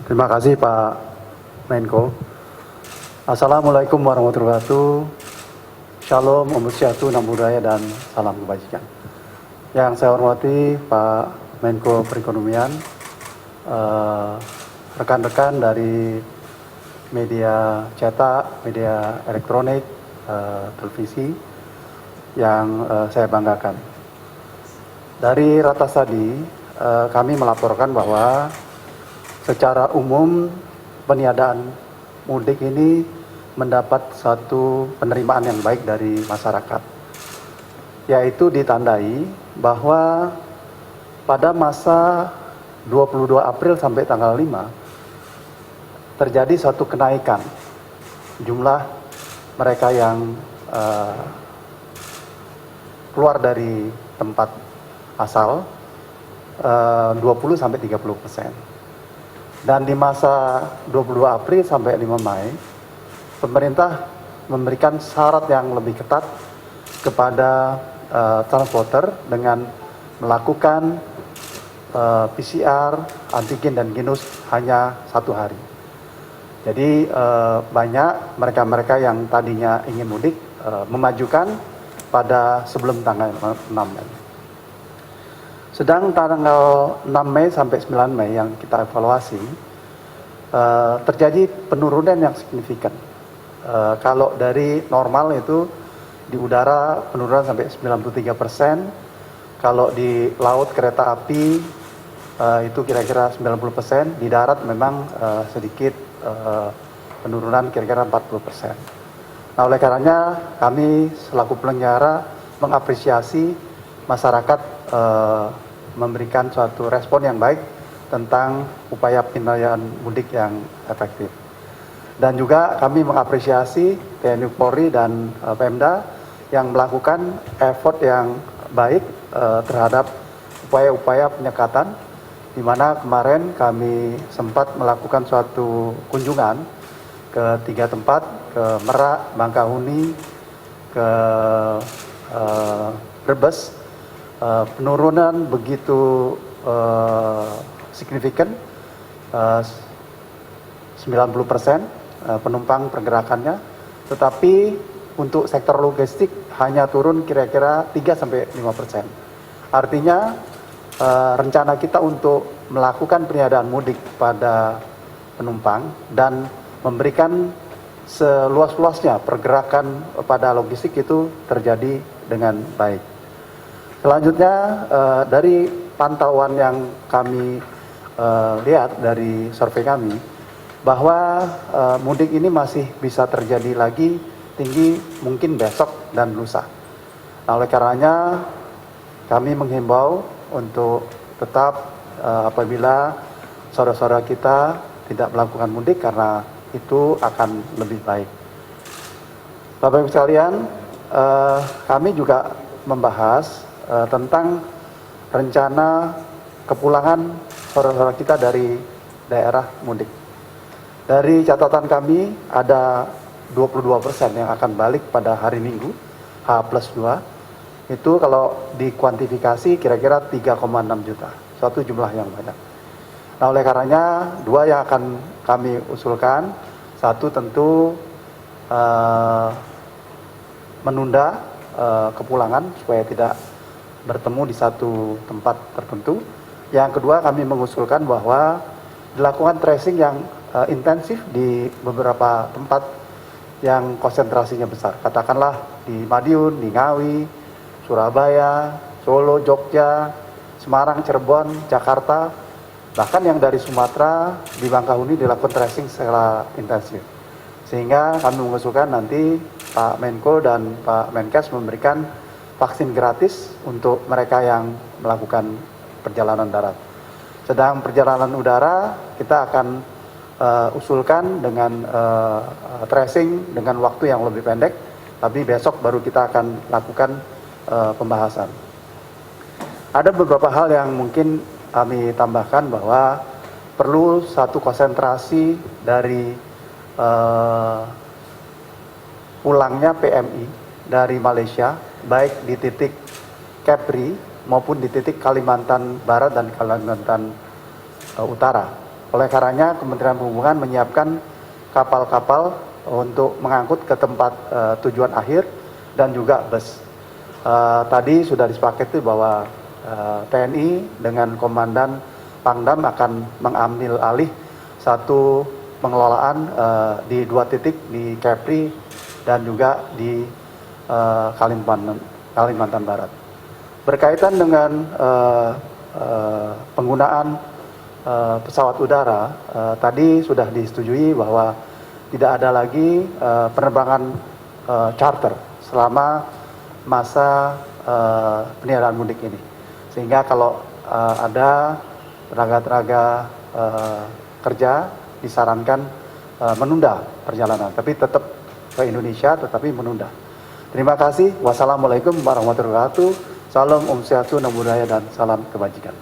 Terima kasih Pak Menko. Assalamualaikum warahmatullahi wabarakatuh. Shalom, Om Swastiastu, Namo Buddhaya, dan salam kebajikan. Yang saya hormati Pak Menko Perekonomian, rekan-rekan dari media cetak, media elektronik, televisi yang saya banggakan. Dari Ratas tadi, kami melaporkan bahwa secara umum peniadaan mudik ini mendapat satu penerimaan yang baik dari masyarakat, yaitu ditandai bahwa pada masa 22 April sampai tanggal 5 terjadi satu kenaikan jumlah mereka yang keluar dari tempat asal 20-30%. Dan di masa 22 April sampai 5 Mei, pemerintah memberikan syarat yang lebih ketat kepada transporter dengan melakukan PCR, antigen, dan genus hanya 1 hari. Jadi banyak mereka-mereka yang tadinya ingin mudik memajukan pada sebelum tanggal 6 Mei. Sedang tanggal 6 Mei sampai 9 Mei yang kita evaluasi, terjadi penurunan yang signifikan. Kalau dari normal itu di udara penurunan sampai 93%, kalau di laut kereta api itu kira-kira 90%, di darat memang sedikit penurunan kira-kira 40%. Nah, oleh karenanya kami selaku penyelenggara mengapresiasi masyarakat memberikan suatu respon yang baik tentang upaya pengendalian mudik yang efektif. Dan juga kami mengapresiasi TNI Polri dan Pemda yang melakukan effort yang baik terhadap upaya-upaya penyekatan, di mana kemarin kami sempat melakukan suatu kunjungan ke 3 tempat, ke Merak, Bangkahuni, ke Brebes. Penurunan begitu signifikan, 90% penumpang pergerakannya, tetapi untuk sektor logistik hanya turun kira-kira 3-5%. Artinya rencana kita untuk melakukan peniadaan mudik pada penumpang dan memberikan seluas-luasnya pergerakan pada logistik itu terjadi dengan baik. Selanjutnya dari pantauan yang kami lihat dari survei kami, bahwa mudik ini masih bisa terjadi lagi tinggi mungkin besok dan lusa. Nah, oleh karenanya kami menghimbau untuk tetap apabila saudara-saudara kita tidak melakukan mudik karena itu akan lebih baik. Bapak Ibu sekalian, kami juga membahas tentang rencana kepulangan saudara-saudara kita dari daerah mudik. Dari catatan kami ada 22% yang akan balik pada hari Minggu H+2. Itu kalau dikuantifikasi kira-kira 3,6 juta, suatu jumlah yang banyak. Nah, oleh karenanya dua yang akan kami usulkan. Satu tentu menunda kepulangan supaya tidak bertemu di satu tempat tertentu. Yang kedua, kami mengusulkan bahwa dilakukan tracing yang intensif di beberapa tempat yang konsentrasinya besar. Katakanlah di Madiun, di Ngawi, Surabaya, Solo, Jogja, Semarang, Cirebon, Jakarta, bahkan yang dari Sumatera di Bangkahuni dilakukan tracing secara intensif. Sehingga kami mengusulkan nanti Pak Menko dan Pak Menkes memberikan vaksin gratis untuk mereka yang melakukan perjalanan darat. Sedang perjalanan udara kita akan usulkan dengan tracing dengan waktu yang lebih pendek, tapi besok baru kita akan lakukan pembahasan. Ada beberapa hal yang mungkin kami tambahkan bahwa perlu satu konsentrasi dari pulangnya PMI dari Malaysia, baik di titik Kepri maupun di titik Kalimantan Barat dan Kalimantan Utara. Oleh karenanya Kementerian Perhubungan menyiapkan kapal-kapal untuk mengangkut ke tempat tujuan akhir dan juga bus. Tadi sudah disepakati bahwa TNI dengan Komandan Pangdam akan mengambil alih satu pengelolaan di 2 titik di Kepri dan juga di Kalimantan Barat. Berkaitan dengan penggunaan pesawat udara, tadi sudah disetujui bahwa tidak ada lagi penerbangan charter selama masa peniadaan mudik ini. Sehingga kalau ada tenaga-tenaga kerja disarankan menunda perjalanan, tapi tetap ke Indonesia, tetapi menunda. Terima kasih. Wassalamualaikum warahmatullahi wabarakatuh. Salam Om Swastiastu, Namo Buddhaya, dan salam kebajikan.